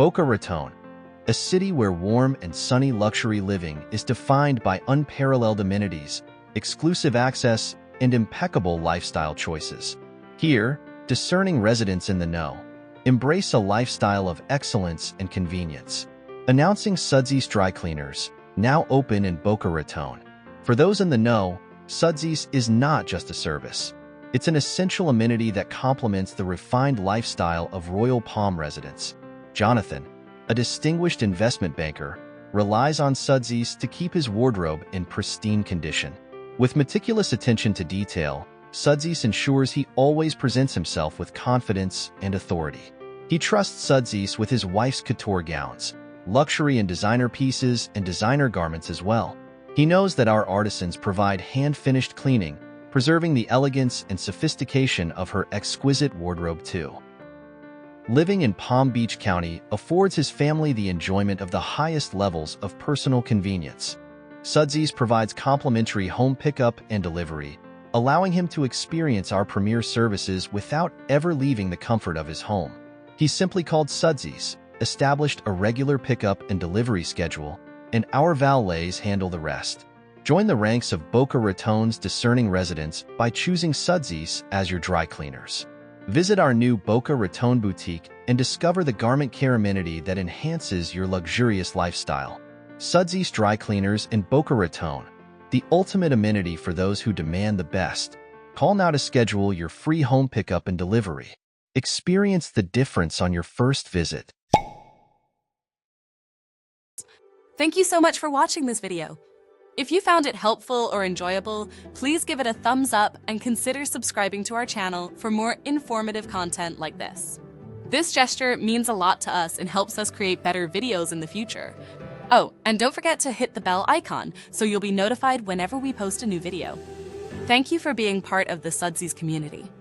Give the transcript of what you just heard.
Boca Raton, a city where warm and sunny luxury living is defined by unparalleled amenities, exclusive access, and impeccable lifestyle choices. Here, discerning residents in the know embrace a lifestyle of excellence and convenience. Announcing Sudsies Dry Cleaners, now open in Boca Raton. For those in the know, Sudsies is not just a service. It's an essential amenity that complements the refined lifestyle of Royal Palm residents. Jonathan, a distinguished investment banker, relies on Sudsies to keep his wardrobe in pristine condition. With meticulous attention to detail, Sudsies ensures he always presents himself with confidence and authority. He trusts Sudsies with his wife's couture gowns, luxury and designer pieces, and designer garments as well. He knows that our artisans provide hand-finished cleaning, preserving the elegance and sophistication of her exquisite wardrobe too. Living in Palm Beach County affords his family the enjoyment of the highest levels of personal convenience. Sudsies provides complimentary home pickup and delivery, allowing him to experience our premier services without ever leaving the comfort of his home. He simply called Sudsies, established a regular pickup and delivery schedule, and our valets handle the rest. Join the ranks of Boca Raton's discerning residents by choosing Sudsies as your dry cleaners. Visit our new Boca Raton boutique and discover the garment care amenity that enhances your luxurious lifestyle. Sudsies Dry Cleaners in Boca Raton, the ultimate amenity for those who demand the best. Call now to schedule your free home pickup and delivery. Experience the difference on your first visit. Thank you so much for watching this video. If you found it helpful or enjoyable, please give it a thumbs up and consider subscribing to our channel for more informative content like this. This gesture means a lot to us and helps us create better videos in the future. Oh, and don't forget to hit the bell icon so you'll be notified whenever we post a new video. Thank you for being part of the Sudsies community.